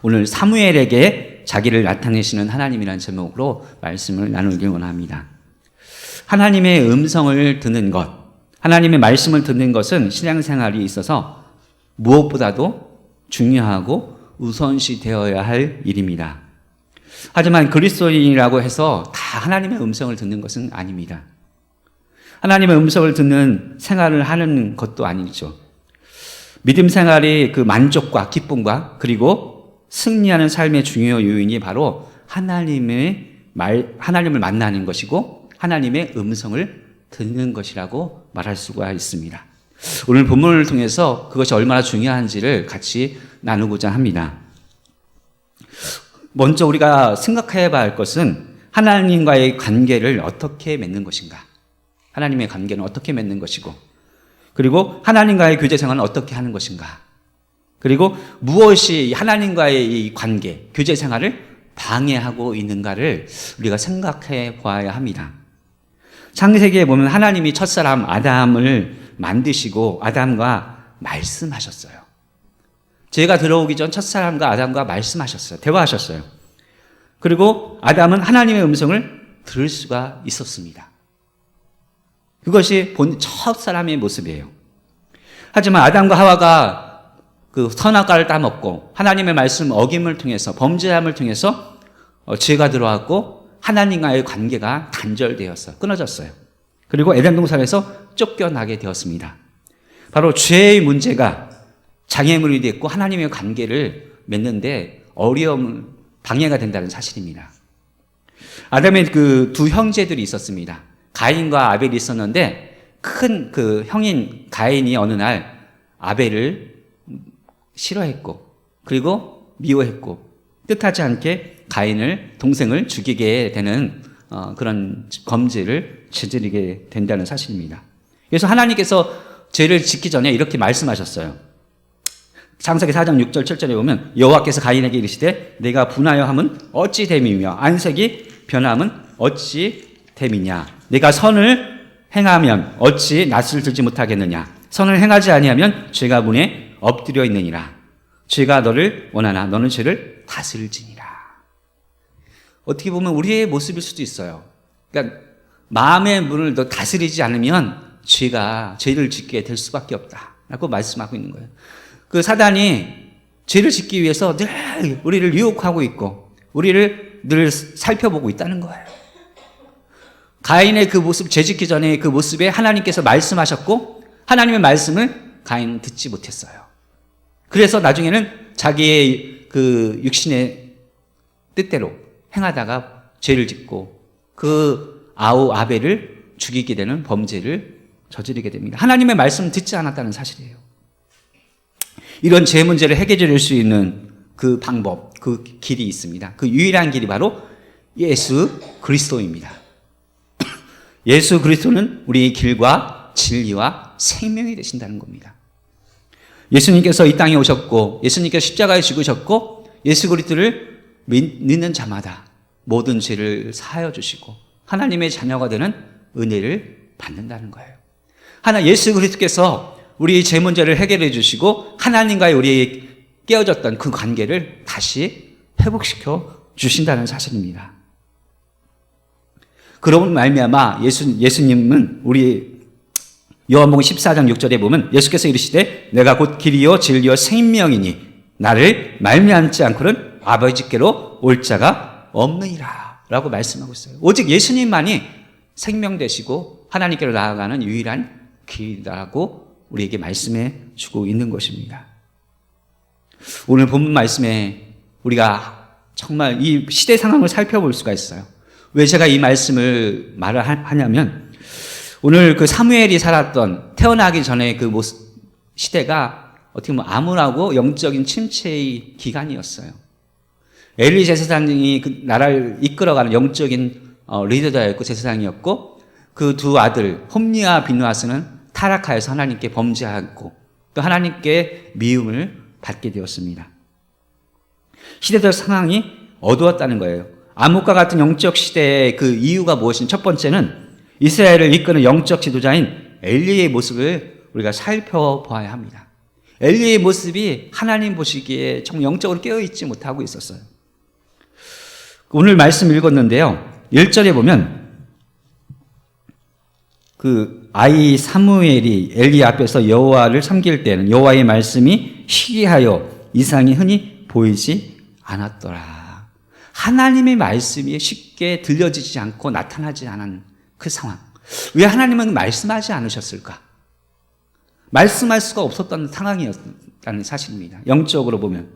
오늘 사무엘에게 자기를 나타내시는 하나님이라는 제목으로 말씀을 나누길 원합니다. 하나님의 음성을 듣는 것, 하나님의 말씀을 듣는 것은 신앙생활이 있어서 무엇보다도 중요하고 우선시 되어야 할 일입니다. 하지만 그리스도인이라고 해서 다 하나님의 음성을 듣는 것은 아닙니다. 하나님의 음성을 듣는 생활을 하는 것도 아니죠. 믿음 생활이 그 만족과 기쁨과 그리고 승리하는 삶의 중요 요인이 바로 하나님을 만나는 것이고 하나님의 음성을 듣는 것이라고 말할 수가 있습니다. 오늘 본문을 통해서 그것이 얼마나 중요한지를 같이 나누고자 합니다. 먼저 우리가 생각해 봐야 할 것은 하나님과의 관계를 어떻게 맺는 것인가? 하나님의 관계는 어떻게 맺는 것이고, 그리고 하나님과의 교제 생활은 어떻게 하는 것인가? 그리고 무엇이 하나님과의 이 관계, 교제 생활을 방해하고 있는가를 우리가 생각해 보아야 합니다. 창세기에 보면 하나님이 첫사람 아담을 만드시고 아담과 말씀하셨어요. 죄가 들어오기 전 첫사람과 아담과 말씀하셨어요. 대화하셨어요. 그리고 아담은 하나님의 음성을 들을 수가 있었습니다. 그것이 첫사람의 모습이에요. 하지만 아담과 하와가 그 선악과를 따먹고 하나님의 말씀 어김을 통해서 범죄함을 통해서 죄가 들어왔고 하나님과의 관계가 단절되었어요. 끊어졌어요. 그리고 에덴 동산에서 쫓겨나게 되었습니다. 바로 죄의 문제가 장애물이 됐고 하나님의 관계를 맺는데 방해가 된다는 사실입니다. 아담의 그 두 형제들이 있었습니다. 가인과 아벨이 있었는데 큰 그 형인 가인이 어느 날 아벨을 싫어했고 그리고 미워했고 뜻하지 않게 동생을 죽이게 되는 그런 범죄를 저지르게 된다는 사실입니다. 그래서 하나님께서 죄를 짓기 전에 이렇게 말씀하셨어요. 창세기 4장 6절 7절에 보면 여호와께서 가인에게 이르시되 내가 분하여 함은 어찌 됨이며 안색이 변함은 어찌 됨이냐. 내가 선을 행하면 어찌 낯을 들지 못하겠느냐. 선을 행하지 아니하면 죄가 문에 엎드려 있느니라. 죄가 너를 원하나 너는 죄를 다스릴지니라. 어떻게 보면 우리의 모습일 수도 있어요. 그러니까 마음의 문을 너 다스리지 않으면 죄를 짓게 될 수밖에 없다라고 말씀하고 있는 거예요. 그 사단이 죄를 짓기 위해서 늘 우리를 유혹하고 있고 우리를 늘 살펴보고 있다는 거예요. 가인의 그 모습, 죄 짓기 전에 그 모습에 하나님께서 말씀하셨고 하나님의 말씀을 가인은 듣지 못했어요. 그래서 나중에는 자기의 그 육신의 뜻대로 행하다가 죄를 짓고 그 아벨을 죽이게 되는 범죄를 저지르게 됩니다. 하나님의 말씀 듣지 않았다는 사실이에요. 이런 죄 문제를 해결해 줄 수 있는 그 방법, 그 길이 있습니다. 그 유일한 길이 바로 예수 그리스도입니다. 예수 그리스도는 우리의 길과 진리와 생명이 되신다는 겁니다. 예수님께서 이 땅에 오셨고 예수님께서 십자가에 죽으셨고 예수 그리스도를 믿는 자마다 모든 죄를 사하여 주시고 하나님의 자녀가 되는 은혜를 받는다는 거예요. 예수 그리스도께서 우리의 죄 문제를 해결해 주시고 하나님과의 우리의 깨어졌던 그 관계를 다시 회복시켜 주신다는 사실입니다. 그런 말미암아 예수님은 우리 요한복음 14장 6절에 보면 예수께서 이르시되 내가 곧 길이요 진리요 생명이니 나를 말미암지 않고는 아버지께로 올 자가 없느니라 라고 말씀하고 있어요. 오직 예수님만이 생명 되시고 하나님께로 나아가는 유일한 길이라고 우리에게 말씀해 주고 있는 것입니다. 오늘 본문 말씀에 우리가 정말 이 시대 상황을 살펴볼 수가 있어요. 왜 제가 이 말씀을 말을 하냐면 오늘 그 사무엘이 태어나기 전에 그 시대가 어떻게 보면 암울하고 영적인 침체의 기간이었어요. 엘리 제사장이 그 나라를 이끌어가는 영적인 리더였고 제사장이었고 그 두 아들 홈니와 비누아스는 타락하여서 하나님께 범죄하고 또 하나님께 미움을 받게 되었습니다. 시대적 상황이 어두웠다는 거예요. 암흑과 같은 영적 시대의 그 이유가 무엇인 첫 번째는 이스라엘을 이끄는 영적 지도자인 엘리의 모습을 우리가 살펴보아야 합니다. 엘리의 모습이 하나님 보시기에 정말 영적으로 깨어있지 못하고 있었어요. 오늘 말씀 읽었는데요. 1절에 보면 그 아이 사무엘이 엘리 앞에서 여호와를 섬길 때는 여호와의 말씀이 희귀하여 이상이 흔히 보이지 않았더라. 하나님의 말씀이 쉽게 들려지지 않고 나타나지 않은 그 상황. 왜 하나님은 말씀하지 않으셨을까? 말씀할 수가 없었던 상황이었다는 사실입니다. 영적으로 보면.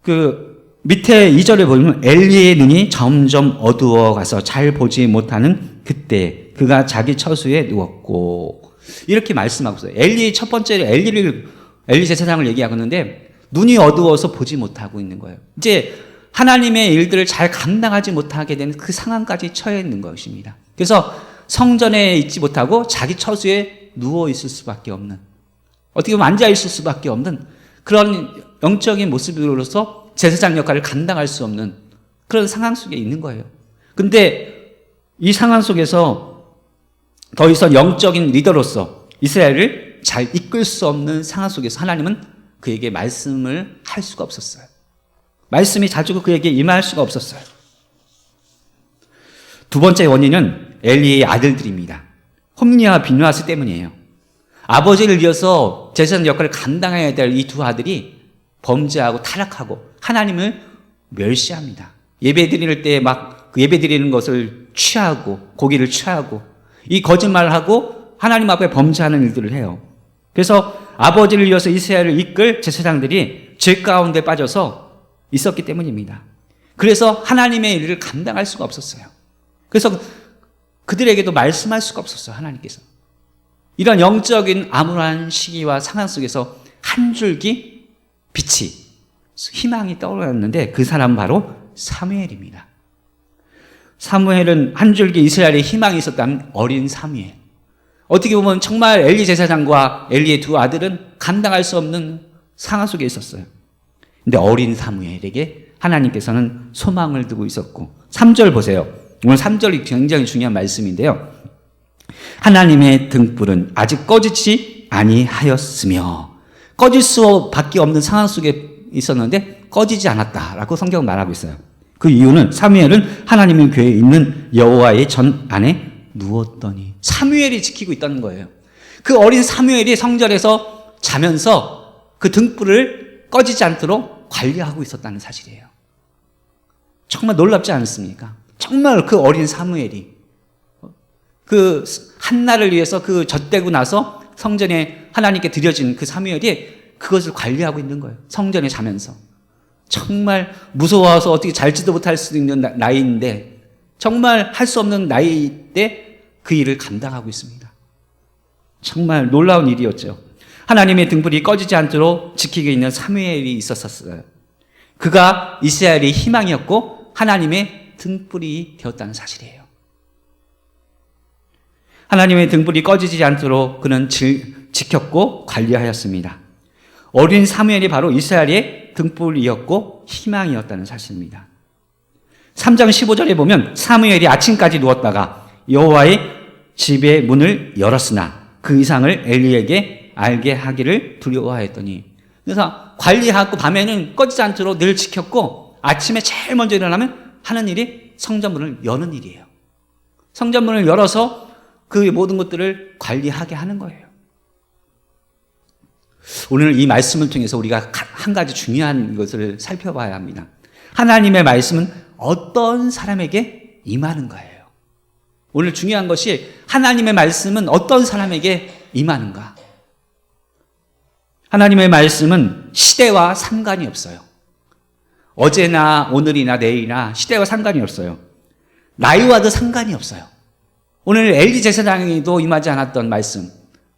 그 밑에 2절에 보면 엘리의 눈이 점점 어두워가서 잘 보지 못하는 그때 그가 자기 처소에 누웠고, 이렇게 말씀하고 있어요. 엘리 첫 번째로 엘리 제사장을 얘기하고 있는데 눈이 어두워서 보지 못하고 있는 거예요. 이제 하나님의 일들을 잘 감당하지 못하게 되는 그 상황까지 처해 있는 것입니다. 그래서 성전에 있지 못하고 자기 처소에 누워 있을 수밖에 없는, 어떻게 보면 앉아 있을 수밖에 없는 그런 영적인 모습으로서 제사장 역할을 감당할 수 없는 그런 상황 속에 있는 거예요. 근데 이 상황 속에서 더 이상 영적인 리더로서 이스라엘을 잘 이끌 수 없는 상황 속에서 하나님은 그에게 말씀을 할 수가 없었어요. 말씀이 자주 그에게 임할 수가 없었어요. 두 번째 원인은 엘리의 아들들입니다. 홈리와 비누아스 때문이에요. 아버지를 이어서 제사장 역할을 감당해야 될 이 두 아들이 범죄하고 타락하고 하나님을 멸시합니다. 예배 드릴 때 막 그 예배 드리는 것을 취하고 고기를 취하고 이 거짓말을 하고 하나님 앞에 범죄하는 일들을 해요. 그래서 아버지를 이어서 이스라엘을 이끌 제사장들이 죄 가운데 빠져서 있었기 때문입니다. 그래서 하나님의 일을 감당할 수가 없었어요. 그래서 그들에게도 말씀할 수가 없었어요. 하나님께서. 이런 영적인 암울한 시기와 상황 속에서 한 줄기 빛이, 희망이 떠올랐는데 그 사람은 바로 사무엘입니다. 사무엘은 한 줄기 이스라엘의 희망이 있었다면 어린 사무엘. 어떻게 보면 정말 엘리 제사장과 엘리의 두 아들은 감당할 수 없는 상황 속에 있었어요. 근데 어린 사무엘에게 하나님께서는 소망을 두고 있었고, 3절 보세요. 오늘 3절이 굉장히 중요한 말씀인데요. 하나님의 등불은 아직 꺼지지 아니하였으며, 꺼질 수밖에 없는 상황 속에 있었는데 꺼지지 않았다라고 성경은 말하고 있어요. 그 이유는 사무엘은 하나님의 궤에 있는 여호와의 전 안에 누웠더니, 사무엘이 지키고 있다는 거예요. 그 어린 사무엘이 성전에서 자면서 그 등불을 꺼지지 않도록 관리하고 있었다는 사실이에요. 정말 놀랍지 않습니까? 정말 그 어린 사무엘이 그 한날을 위해서 그 젖대고 나서 성전에 하나님께 드려진 그 사무엘이 그것을 관리하고 있는 거예요. 성전에 자면서. 정말 무서워서 어떻게 잘지도 못할 수도 있는 나이인데, 정말 할 수 없는 나이 때 그 일을 감당하고 있습니다. 정말 놀라운 일이었죠. 하나님의 등불이 꺼지지 않도록 지키고 있는 사무엘이 있었어요. 그가 이스라엘의 희망이었고 하나님의 등불이 되었다는 사실이에요. 하나님의 등불이 꺼지지 않도록 그는 지켰고 관리하였습니다. 어린 사무엘이 바로 이스라엘의 등불이었고 희망이었다는 사실입니다. 3장 15절에 보면 사무엘이 아침까지 누웠다가 여호와의 집의 문을 열었으나 그 이상을 엘리에게 알게 하기를 두려워하였더니, 그래서 관리하고 밤에는 꺼지지 않도록 늘 지켰고 아침에 제일 먼저 일어나면 하는 일이 성전문을 여는 일이에요. 성전문을 열어서 그 모든 것들을 관리하게 하는 거예요. 오늘 이 말씀을 통해서 우리가 한 가지 중요한 것을 살펴봐야 합니다. 하나님의 말씀은 어떤 사람에게 임하는가예요. 오늘 중요한 것이 하나님의 말씀은 어떤 사람에게 임하는가. 하나님의 말씀은 시대와 상관이 없어요. 어제나 오늘이나 내일이나 시대와 상관이 없어요. 나이와도 상관이 없어요. 오늘 엘리 제사장에도 임하지 않았던 말씀,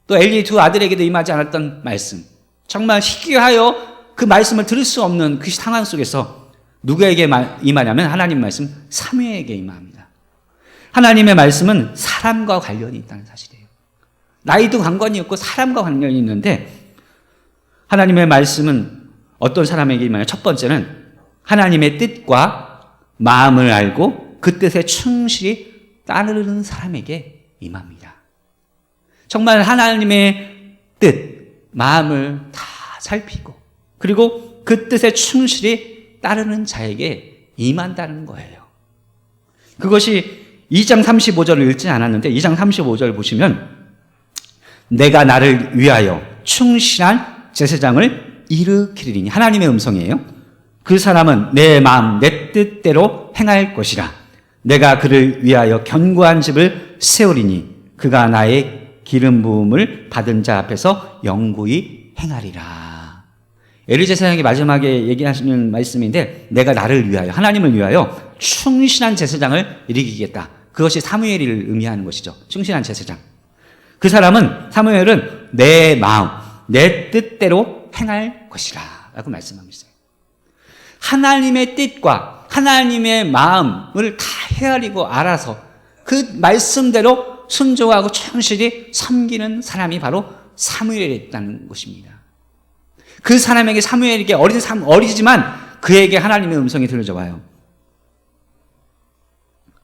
또 엘리 두 아들에게도 임하지 않았던 말씀, 정말 희귀하여 그 말씀을 들을 수 없는 그 상황 속에서 누구에게 임하냐면 하나님 말씀 사무엘에게 임합니다. 하나님의 말씀은 사람과 관련이 있다는 사실이에요. 나이도 관련이 없고 사람과 관련이 있는데, 하나님의 말씀은 어떤 사람에게 임하냐? 첫 번째는 하나님의 뜻과 마음을 알고 그 뜻에 충실히 따르는 사람에게 임합니다. 정말 하나님의 뜻, 마음을 다 살피고 그리고 그 뜻에 충실히 따르는 자에게 임한다는 거예요. 그것이 2장 35절을 읽지 않았는데 2장 35절 보시면 내가 나를 위하여 충실한 제사장을 일으키리니 하나님의 음성이에요. 그 사람은 내 마음 내 뜻대로 행할 것이라. 내가 그를 위하여 견고한 집을 세우리니 그가 나의 기름 부음을 받은 자 앞에서 영구히 행하리라. 엘리 제사장이 마지막에 얘기하시는 말씀인데 내가 나를 위하여 하나님을 위하여 충실한 제사장을 일으키겠다. 그것이 사무엘을 의미하는 것이죠. 충실한 제사장. 그 사람은 사무엘은 내 마음 내 뜻대로 행할 것이라 라고 말씀하고 있어요. 하나님의 뜻과 하나님의 마음을 다 헤아리고 알아서 그 말씀대로 순종하고 충실히 섬기는 사람이 바로 사무엘이었다는 것입니다. 그 사람에게 사무엘에게 어리지만 그에게 하나님의 음성이 들려와요.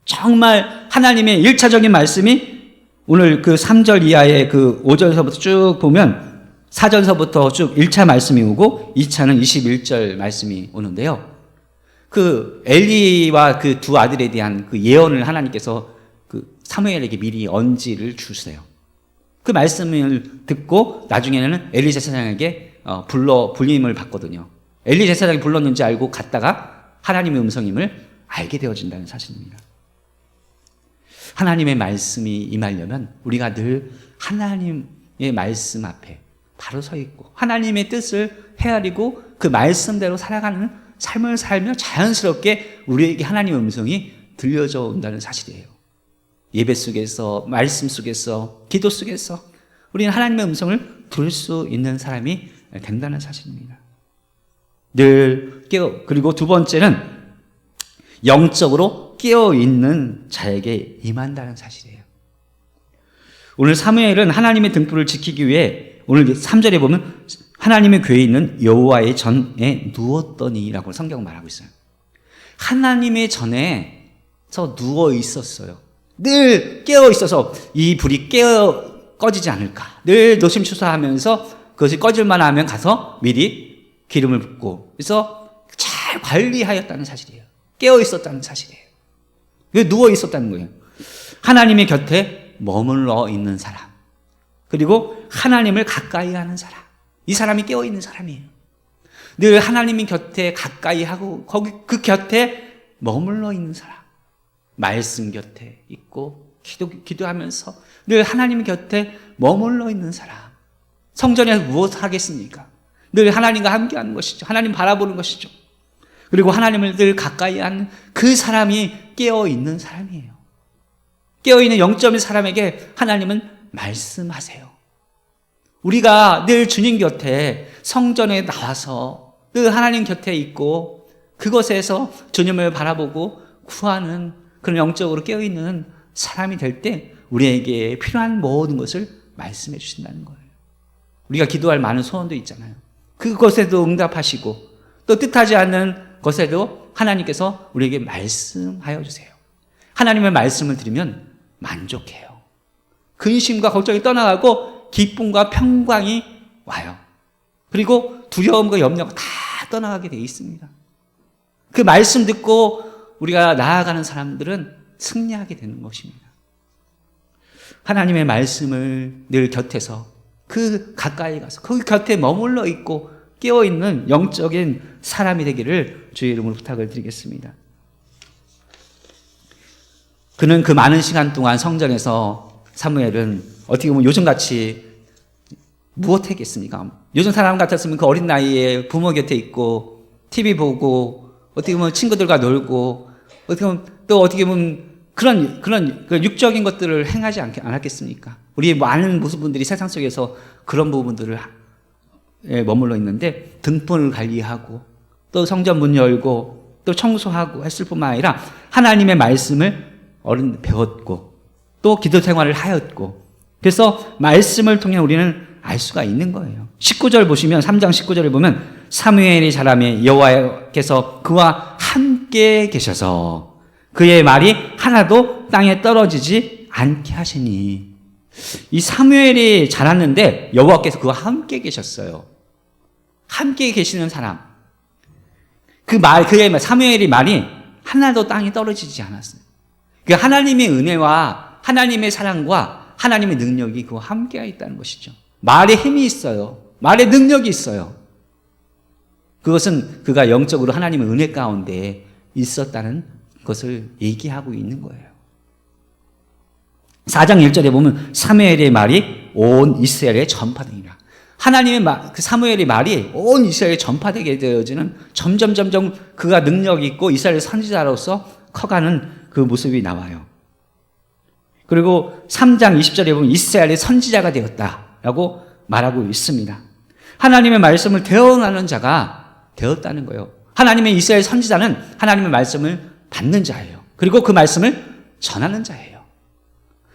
정말 하나님의 1차적인 말씀이 오늘 그 3절 이하의 그 5절서부터 쭉 보면 4절서부터 쭉 1차 말씀이 오고 2차는 21절 말씀이 오는데요. 그 엘리와 그 두 아들에 대한 그 예언을 하나님께서 그 사무엘에게 미리 언지를 주세요. 그 말씀을 듣고 나중에는 엘리 제사장에게 불림을 받거든요. 엘리 제사장이 불렀는지 알고 갔다가 하나님의 음성임을 알게 되어진다는 사실입니다. 하나님의 말씀이 임하려면 우리가 늘 하나님의 말씀 앞에 바로 서 있고 하나님의 뜻을 헤아리고 그 말씀대로 살아가는 삶을 살며 자연스럽게 우리에게 하나님의 음성이 들려져 온다는 사실이에요. 예배 속에서 말씀 속에서 기도 속에서 우리는 하나님의 음성을 들을 수 있는 사람이 된다는 사실입니다. 늘 그리고 두 번째는 영적으로 깨어있는 자에게 임한다는 사실이에요. 오늘 사무엘은 하나님의 등불을 지키기 위해 오늘 3절에 보면 하나님의 궤에 있는 여호와의 전에 누웠더니라고 성경은 말하고 있어요. 하나님의 전에서 누워 있었어요. 늘 깨어 있어서 이 불이 꺼지지 않을까. 늘 노심초사하면서 그것이 꺼질만 하면 가서 미리 기름을 붓고 그래서 잘 관리하였다는 사실이에요. 깨어 있었다는 사실이에요. 누워 있었다는 거예요. 하나님의 곁에 머물러 있는 사람. 그리고 하나님을 가까이 하는 사람. 이 사람이 깨어 있는 사람이에요. 늘 하나님의 곁에 가까이 하고 거기 그 곁에 머물러 있는 사람. 말씀 곁에 있고 기도하면서 늘 하나님 곁에 머물러 있는 사람. 성전에서 무엇을 하겠습니까? 늘 하나님과 함께하는 것이죠. 하나님 바라보는 것이죠. 그리고 하나님을 늘 가까이 하는 그 사람이 깨어있는 사람이에요. 깨어있는 영적인 사람에게 하나님은 말씀하세요. 우리가 늘 주님 곁에 성전에 나와서 늘 하나님 곁에 있고 그것에서 주님을 바라보고 구하는 그런 영적으로 깨어있는 사람이 될 때 우리에게 필요한 모든 것을 말씀해 주신다는 거예요. 우리가 기도할 많은 소원도 있잖아요. 그것에도 응답하시고 또 뜻하지 않는 것에도 하나님께서 우리에게 말씀하여 주세요. 하나님의 말씀을 들으면 만족해요. 근심과 걱정이 떠나가고 기쁨과 평강이 와요. 그리고 두려움과 염려가 다 떠나가게 되어 있습니다. 그 말씀 듣고 우리가 나아가는 사람들은 승리하게 되는 것입니다. 하나님의 말씀을 늘 곁에서 그 가까이 가서 그 곁에 머물러 있고 깨어있는 영적인 사람이 되기를 주의 이름으로 부탁을 드리겠습니다. 그는 그 많은 시간 동안 성전에서 사무엘은 어떻게 보면 요즘같이 무엇 했겠습니까? 요즘 사람 같았으면 그 어린 나이에 부모 곁에 있고 TV 보고 어떻게 보면 친구들과 놀고 어떻게 보면 그런 육적인 것들을 행하지 않았겠습니까? 우리 많은 모습분들이 세상 속에서 그런 부분들을 머물러 있는데 등불을 관리하고 또 성전 문 열고 또 청소하고 했을 뿐만 아니라 하나님의 말씀을 배웠고 또 기도 생활을 하였고 그래서 말씀을 통해 우리는 알 수가 있는 거예요. 19절 보시면 3장 19절을 보면 사무엘이 자라매 여호와께서 그와 함께 계셔서 그의 말이 하나도 땅에 떨어지지 않게 하시니 이 사무엘이 자랐는데 여호와께서 그와 함께 계셨어요. 함께 계시는 사람. 그의 사무엘의 말이 하나도 땅에 떨어지지 않았어요. 그 하나님의 은혜와 하나님의 사랑과 하나님의 능력이 그와 함께 있다는 것이죠. 말에 힘이 있어요. 말에 능력이 있어요. 그것은 그가 영적으로 하나님의 은혜 가운데 있었다는 것을 얘기하고 있는 거예요. 4장 1절에 보면 사무엘의 말이 온 이스라엘에 전파되니라. 하나님의 말, 그 사무엘의 말이 온 이스라엘에 전파되게 되어지는 점점 그가 능력이 있고 이스라엘 선지자로서 커가는 그 모습이 나와요. 그리고 3장 20절에 보면 이스라엘의 선지자가 되었다라고 말하고 있습니다. 하나님의 말씀을 대언하는 자가 되었다는 거예요. 하나님의 이스라엘 선지자는 하나님의 말씀을 받는 자예요. 그리고 그 말씀을 전하는 자예요.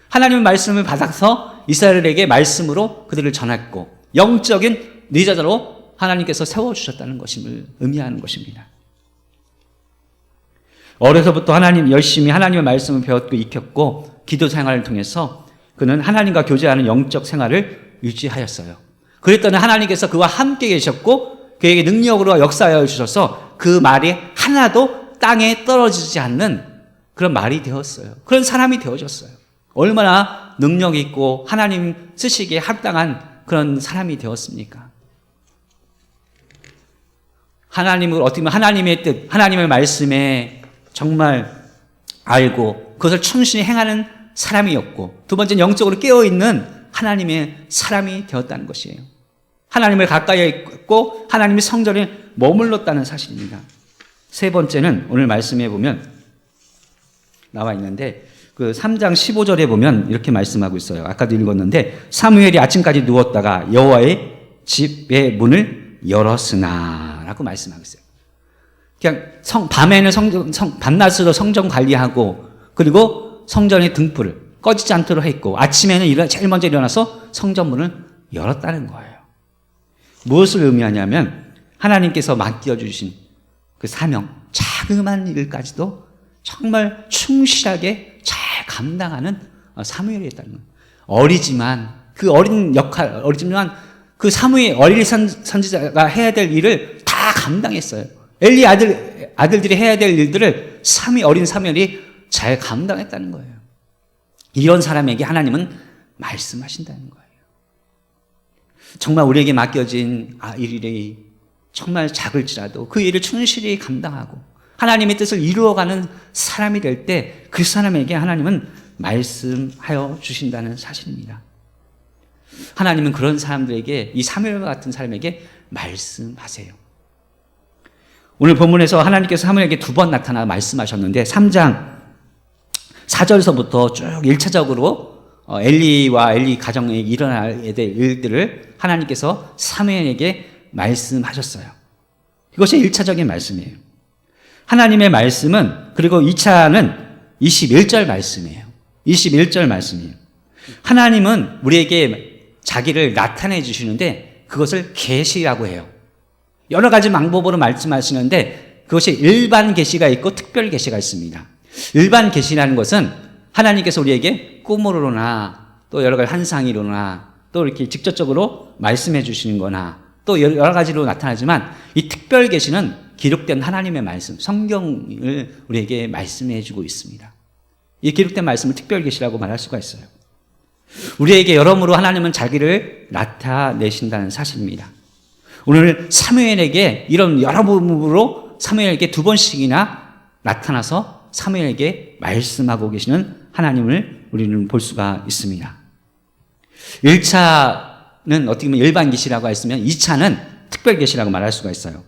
하나님의 말씀을 받아서 이스라엘에게 말씀으로 그들을 전했고 영적인 리더자로 하나님께서 세워주셨다는 것임을 의미하는 것입니다. 어려서부터 열심히 하나님의 말씀을 배웠고 익혔고 기도 생활을 통해서 그는 하나님과 교제하는 영적 생활을 유지하였어요. 그랬더니 하나님께서 그와 함께 계셨고 그에게 능력으로 역사하여 주셔서 그 말이 하나도 땅에 떨어지지 않는 그런 말이 되었어요. 그런 사람이 되어졌어요. 얼마나 능력 있고 하나님 쓰시기에 합당한 그런 사람이 되었습니까? 하나님을 어떻게 보면 하나님의 뜻, 하나님의 말씀에 정말 알고 그것을 충실히 행하는 사람이었고 두 번째는 영적으로 깨어있는 하나님의 사람이 되었다는 것이에요. 하나님을 가까이 있고 하나님의 성전에 머물렀다는 사실입니다. 세 번째는 오늘 말씀해 보면 나와 있는데 그 3장 15절에 보면 이렇게 말씀하고 있어요. 아까도 읽었는데 사무엘이 아침까지 누웠다가 여호와의 집의 문을 열었으나 라고 말씀하고 있어요. 그냥 밤에는 밤낮으로 성전 관리하고 그리고 성전의 등불을 꺼지지 않도록 했고 아침에는 제일 먼저 일어나서 성전 문을 열었다는 거예요. 무엇을 의미하냐면 하나님께서 맡겨주신 그 사명, 자그마한 일까지도 정말 충실하게 잘 감당하는 사무엘이었다는 거예요. 어리지만 그 어린 역할, 어리지만 그 사무엘 어린 선지자가 해야 될 일을 다 감당했어요. 엘리 아들들이 해야 될 일들을 어린 사무엘이 잘 감당했다는 거예요. 이런 사람에게 하나님은 말씀하신다는 거예요. 정말 우리에게 맡겨진 일이 정말 작을지라도 그 일을 충실히 감당하고 하나님의 뜻을 이루어가는 사람이 될 때 그 사람에게 하나님은 말씀하여 주신다는 사실입니다. 하나님은 그런 사람들에게 이 사무엘과 같은 사람에게 말씀하세요. 오늘 본문에서 하나님께서 사무엘에게 두 번 나타나 말씀하셨는데 3장 4절에서부터 쭉 1차적으로 엘리와 엘리 가정에 일어나야 될 일들을 하나님께서 사무엘에게 말씀하셨어요. 이것이 1차적인 말씀이에요. 하나님의 말씀은 그리고 2차는 21절 말씀이에요. 21절 말씀이에요. 하나님은 우리에게 자기를 나타내 주시는데 그것을 계시라고 해요. 여러 가지 방법으로 말씀하시는데 그것이 일반 계시가 있고 특별 계시가 있습니다. 일반 계시라는 것은 하나님께서 우리에게 꿈으로나 또 여러 가지 환상이로나 또 이렇게 직접적으로 말씀해 주시는 거나 또 여러 가지로 나타나지만 이 특별 계시는 기록된 하나님의 말씀, 성경을 우리에게 말씀해 주고 있습니다. 이 기록된 말씀을 특별 계시라고 말할 수가 있어요. 우리에게 여러모로 하나님은 자기를 나타내신다는 사실입니다. 오늘 사무엘에게 이런 여러모로 사무엘에게 두 번씩이나 나타나서 사무엘에게 말씀하고 계시는 하나님을 우리는 볼 수가 있습니다. 1차는 어떻게 보면 일반 계시라고 했으면 2차는 특별 계시라고 말할 수가 있어요.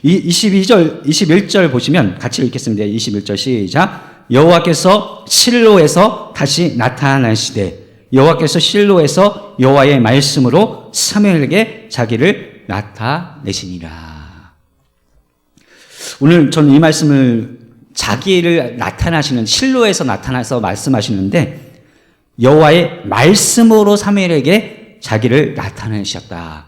21절 보시면 같이 읽겠습니다. 21절 시작. 여호와께서 실로에서 다시 나타나시되 여호와께서 실로에서 여호와의 말씀으로 사무엘에게 자기를 나타내시니라. 오늘 저는 이 말씀을 자기를 나타나시는 실로에서 나타나서 말씀하시는데 여호와의 말씀으로 사무엘에게 자기를 나타내셨다.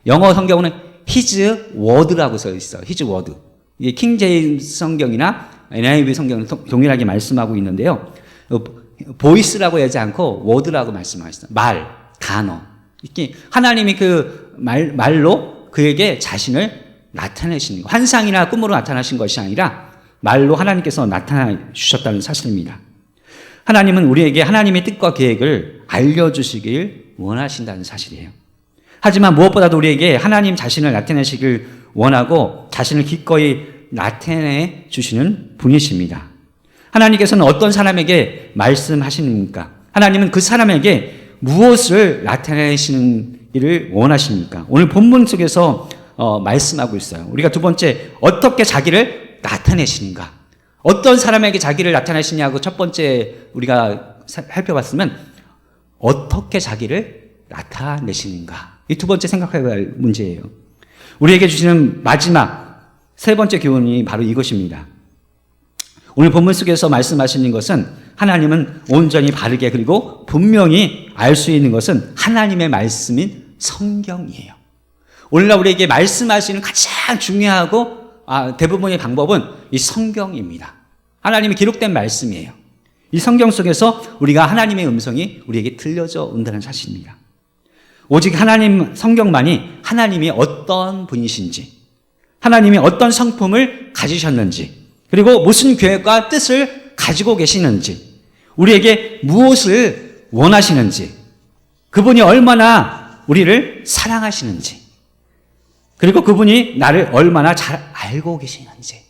영어 성경은 His word라고 써 있어요. His word. 이게 킹 제임스 성경이나 NIV 성경은 동일하게 말씀하고 있는데요. 보이스라고 하지 않고 워드라고 말씀하셨어요. 말, 단어. 이렇게 하나님이 그 말로 그에게 자신을 나타내시는 거. 환상이나 꿈으로 나타나신 것이 아니라 말로 하나님께서 나타나 주셨다는 사실입니다. 하나님은 우리에게 하나님의 뜻과 계획을 알려주시길 원하신다는 사실이에요. 하지만 무엇보다도 우리에게 하나님 자신을 나타내시길 원하고 자신을 기꺼이 나타내 주시는 분이십니다. 하나님께서는 어떤 사람에게 말씀하십니까? 하나님은 그 사람에게 무엇을 나타내시는 일을 원하십니까? 오늘 본문 속에서 말씀하고 있어요. 우리가 두 번째, 어떻게 자기를 나타내시는가? 어떤 사람에게 자기를 나타내시냐고 첫 번째 우리가 살펴봤으면 어떻게 자기를 나타내시는가? 이 두 번째 생각해야 할 문제예요. 우리에게 주시는 마지막 세 번째 교훈이 바로 이것입니다. 오늘 본문 속에서 말씀하시는 것은 하나님은 온전히 바르게 그리고 분명히 알 수 있는 것은 하나님의 말씀인 성경이에요. 오늘날 우리에게 말씀하시는 가장 중요하고 대부분의 방법은 이 성경입니다. 하나님이 기록된 말씀이에요. 이 성경 속에서 우리가 하나님의 음성이 우리에게 들려져 온다는 사실입니다. 오직 하나님 성경만이 하나님이 어떤 분이신지, 하나님이 어떤 성품을 가지셨는지, 그리고 무슨 계획과 뜻을 가지고 계시는지, 우리에게 무엇을 원하시는지, 그분이 얼마나 우리를 사랑하시는지, 그리고 그분이 나를 얼마나 잘 알고 계시는지,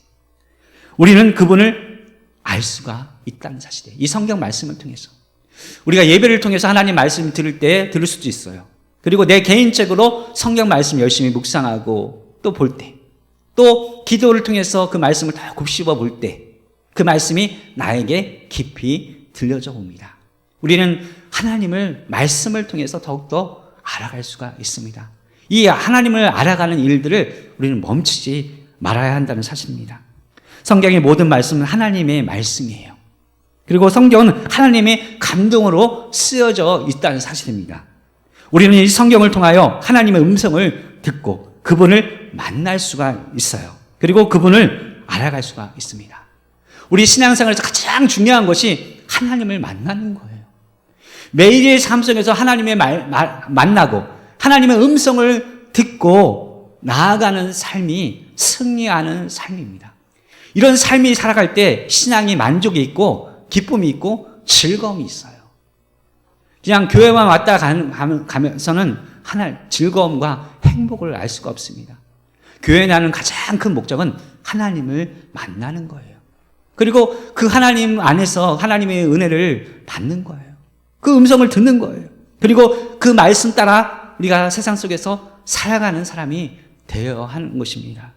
우리는 그분을 알 수가 있다는 사실이에요. 이 성경 말씀을 통해서. 우리가 예배를 통해서 하나님 말씀 들을 때 들을 수도 있어요. 그리고 내 개인적으로 성경 말씀 열심히 묵상하고 또 볼 때, 또 기도를 통해서 그 말씀을 다 곱씹어 볼 때 그 말씀이 나에게 깊이 들려져 옵니다. 우리는 하나님을 말씀을 통해서 더욱더 알아갈 수가 있습니다. 이 하나님을 알아가는 일들을 우리는 멈추지 말아야 한다는 사실입니다. 성경의 모든 말씀은 하나님의 말씀이에요. 그리고 성경은 하나님의 감동으로 쓰여져 있다는 사실입니다. 우리는 이 성경을 통하여 하나님의 음성을 듣고 그분을 만날 수가 있어요. 그리고 그분을 알아갈 수가 있습니다. 우리 신앙생활에서 가장 중요한 것이 하나님을 만나는 거예요. 매일의 삶 속에서 하나님의 만나고 하나님의 음성을 듣고 나아가는 삶이 승리하는 삶입니다. 이런 삶이 살아갈 때 신앙이 만족이 있고 기쁨이 있고 즐거움이 있어요. 그냥 교회만 왔다 가면서는 즐거움과 행복을 알 수가 없습니다. 교회에 나는 가장 큰 목적은 하나님을 만나는 거예요. 그리고 그 하나님 안에서 하나님의 은혜를 받는 거예요. 그 음성을 듣는 거예요. 그리고 그 말씀 따라 우리가 세상 속에서 살아가는 사람이 되어야 하는 것입니다.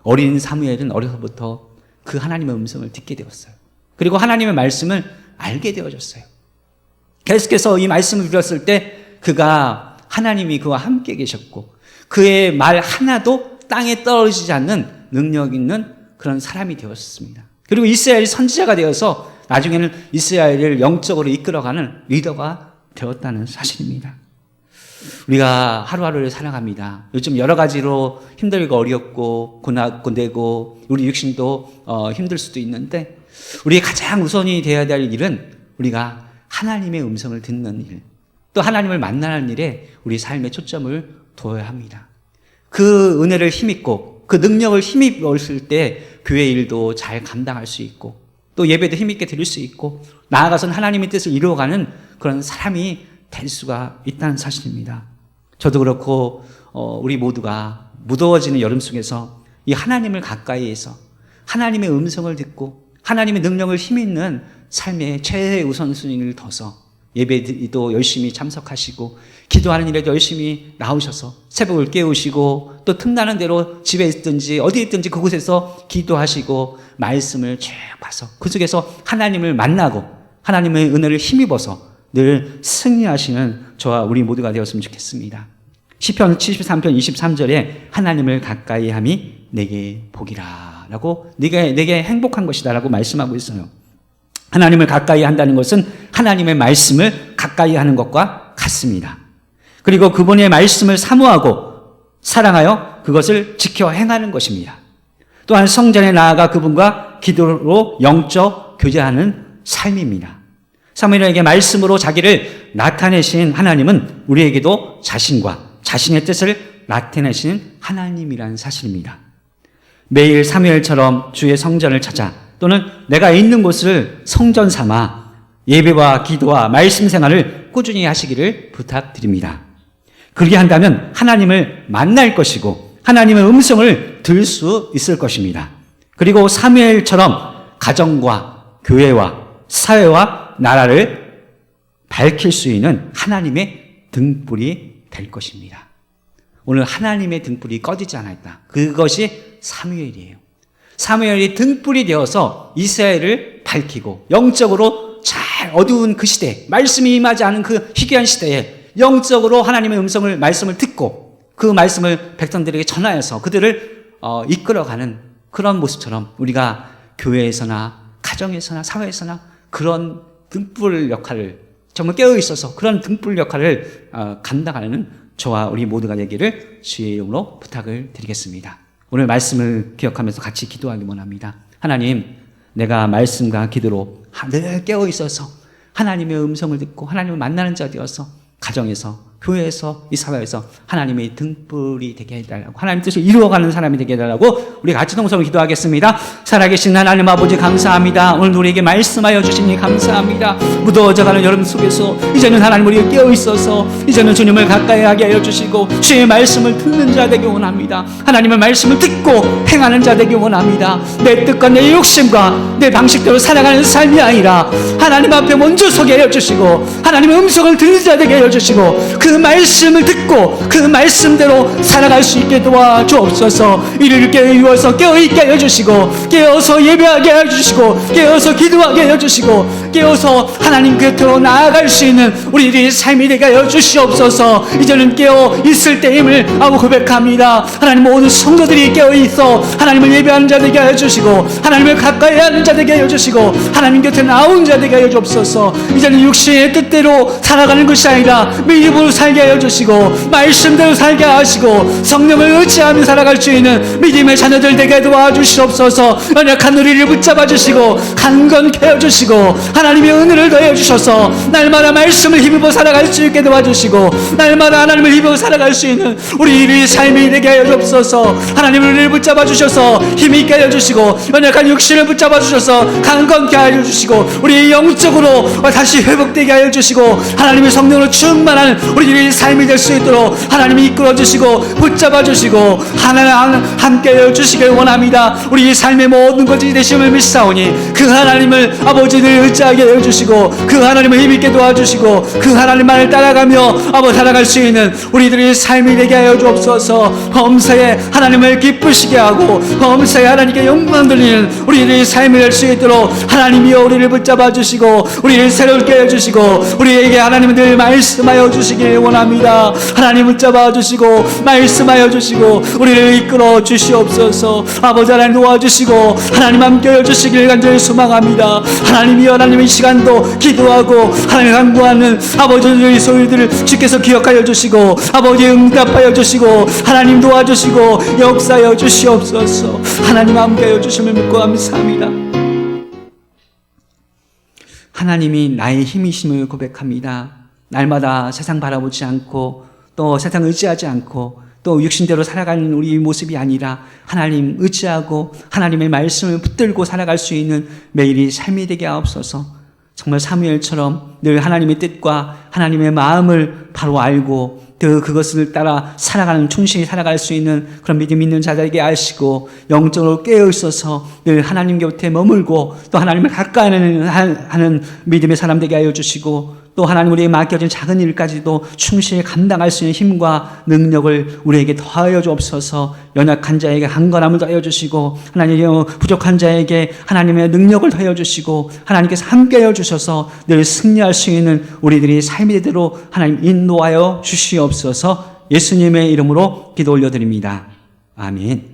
어린 사무엘은 어려서부터 그 하나님의 음성을 듣게 되었어요. 그리고 하나님의 말씀을 알게 되어졌어요. 계속해서 이 말씀을 들었을 때 그가 하나님이 그와 함께 계셨고 그의 말 하나도 땅에 떨어지지 않는 능력 있는 그런 사람이 되었습니다. 그리고 이스라엘이 선지자가 되어서 나중에는 이스라엘을 영적으로 이끌어가는 리더가 되었다는 사실입니다. 우리가 하루하루를 살아갑니다. 요즘 여러 가지로 힘들고 어렵고 고뇌고 우리 육신도 힘들 수도 있는데 우리 가장 우선이 되어야 될 일은 우리가 하나님의 음성을 듣는 일, 또 하나님을 만나는 일에 우리 삶의 초점을 둬야 합니다. 그 은혜를 힘입고 그 능력을 힘입었을 때 교회 일도 잘 감당할 수 있고 또 예배도 힘있게 드릴 수 있고 나아가서는 하나님의 뜻을 이루어가는 그런 사람이 될 수가 있다는 사실입니다. 저도 그렇고 우리 모두가 무더워지는 여름 속에서 이 하나님을 가까이에서 하나님의 음성을 듣고 하나님의 능력을 힘있는 삶의 최우선순위를 둬서 예배도 열심히 참석하시고 기도하는 일에도 열심히 나오셔서 새벽을 깨우시고 또 틈나는 대로 집에 있든지 어디에 있든지 그곳에서 기도하시고 말씀을 쭉 봐서 그 속에서 하나님을 만나고 하나님의 은혜를 힘입어서 늘 승리하시는 저와 우리 모두가 되었으면 좋겠습니다. 시편 73편 23절에 하나님을 가까이 함이 내게 복이라 라고 내게 행복한 것이다 라고 말씀하고 있어요. 하나님을 가까이 한다는 것은 하나님의 말씀을 가까이 하는 것과 같습니다. 그리고 그분의 말씀을 사모하고 사랑하여 그것을 지켜 행하는 것입니다. 또한 성전에 나아가 그분과 기도로 영적 교제하는 삶입니다. 사무엘에게 말씀으로 자기를 나타내신 하나님은 우리에게도 자신과 자신의 뜻을 나타내시는 하나님이라는 사실입니다. 매일 사무엘처럼 주의 성전을 찾아 또는 내가 있는 곳을 성전 삼아 예배와 기도와 말씀 생활을 꾸준히 하시기를 부탁드립니다. 그렇게 한다면 하나님을 만날 것이고 하나님의 음성을 들을 수 있을 것입니다. 그리고 사무엘처럼 가정과 교회와 사회와 나라를 밝힐 수 있는 하나님의 등불이 될 것입니다. 오늘 하나님의 등불이 꺼지지 않았다. 그것이 사무엘이에요. 사무엘이 등불이 되어서 이스라엘을 밝히고 영적으로 잘 어두운 그 시대, 말씀이 임하지 않은 그 희귀한 시대에 영적으로 하나님의 말씀을 듣고 그 말씀을 백성들에게 전하여서 그들을 이끌어가는 그런 모습처럼 우리가 교회에서나 가정에서나 사회에서나 그런 등불 역할을 정말 깨어있어서 그런 등불 역할을 감당하는 저와 우리 모두가 되기를 주의 이름으로 부탁을 드리겠습니다. 오늘 말씀을 기억하면서 같이 기도하기 원합니다. 하나님, 내가 말씀과 기도로 늘 깨어있어서 하나님의 음성을 듣고 하나님을 만나는 자 되어서 가정에서 교회에서 이 사회에서 하나님의 등불이 되게 해달라고 하나님 뜻을 이루어가는 사람이 되게 해달라고 우리 같이 동성으로 기도하겠습니다. 살아계신 하나님 아버지 감사합니다. 오늘 우리에게 말씀하여 주시니 감사합니다. 무더워져가는 여름 속에서 이제는 하나님 우리가 깨어있어서 이제는 주님을 가까이 하게 하여 주시고 주의 말씀을 듣는 자 되기 원합니다. 하나님의 말씀을 듣고 행하는 자 되기 원합니다. 내 뜻과 내 욕심과 내 방식대로 살아가는 삶이 아니라 하나님 앞에 먼저 서게 하여 주시고 하나님의 음성을 듣는 자 되게 하여 주시고 그 말씀을 듣고 그 말씀대로 살아갈 수 있게 도와주옵소서. 이를 깨어서 깨어있게 하여 주시고 깨어서 예배하게 하여 주시고 깨어서 기도하게 하여 주시고 깨어서 하나님 곁으로 나아갈 수 있는 우리들의 삶이 되게 하여 주시옵소서. 이제는 깨어 있을 때임을 고백합니다. 하나님 모든 성도들이 깨어 있어 하나님을 예배하는 자 되게 하여 주시고 하나님을 가까이 하는 자 되게 하여 주시고 하나님 곁에 나온 자 되게 하여 주옵소서. 이제는 육신의 뜻대로 살아가는 것이 아니라 믿음으로 살게 하여 주시고 말씀대로 살게 하시고 성령을 의지하며 살아갈 수 있는 믿음의 자녀들 되게 도와주시옵소서. 연약한 우리를 붙잡아 주시고 강건케 하여 주시고 하나님의 은혜를 더해 주셔서 날마다 말씀을 힘입어 살아갈 수 있게 도와주시고 날마다 하나님을 힘입어 살아갈 수 있는 우리의 삶이 되게 하여 주옵소서. 하나님을 우리를 붙잡아 주셔서 힘있게 하여 주시고 연약한 육신을 붙잡아 주셔서 강건케 하여 주시고 우리 영적으로 다시 회복되게 하여 주시고 하나님의 성령으로 충만한 우리들의 삶이 될 수 있도록 하나님이 이끌어 주시고 붙잡아 주시고 하나님 함께 하여 주시길 원합니다. 우리 삶의 모든 것이 되심을 믿사오니 그 하나님을 아버지를 의지하게 하여 주시고 그 하나님을 힘있게 도와주시고 그 하나님만을 따라가며 살아갈 수 있는 우리들의 삶이 되게 하여 주옵소서. 범사에 하나님을 기쁘시게 하고 범사에 하나님께 영광 돌리는 우리들의 삶이 될 수 있도록 하나님이여 우리를 붙잡아 주시고 우리를 새롭게 해 주시고 우리에게 하나님은 늘 말씀하여 주시길 원합니다. 하나님 붙잡아 주시고 말씀하여 주시고 우리를 이끌어 주시옵소서. 아버지 하나님 도와주시고 하나님 함께 해 주시길 간절히 소망합니다. 하나님이여 하나님의 시간도 기도하고 하나님 간구하는 아버지의 소리들을 주께서 기억하여 주시고 아버지 응답하여 주시고 하나님 도와주시고 역사하여 주시옵소서. 하나님 함께 하여 주심을 믿고 감사합니다. 하나님이 나의 힘이심을 고백합니다. 날마다 세상 바라보지 않고 또 세상 의지하지 않고 또 육신대로 살아가는 우리 모습이 아니라 하나님 의지하고 하나님의 말씀을 붙들고 살아갈 수 있는 매일이 삶이 되게 하옵소서. 정말 사무엘처럼 늘 하나님의 뜻과 하나님의 마음을 바로 알고 그것을 따라 살아가는 충실히 살아갈 수 있는 그런 믿음 있는 자들에게 하시고 영적으로 깨어있어서 늘 하나님 곁에 머물고 또 하나님을 가까이 하는 믿음의 사람 되게 하여 주시고 또 하나님 우리에게 맡겨진 작은 일까지도 충실히 감당할 수 있는 힘과 능력을 우리에게 더하여 주옵소서. 연약한 자에게 강건함을 더하여 주시고 하나님 부족한 자에게 하나님의 능력을 더하여 주시고 하나님께서 함께하여 주셔서 늘 승리할 수 있는 우리들이 삶이 되도록 하나님 인도하여 주시옵소서. 예수님의 이름으로 기도 올려드립니다. 아멘.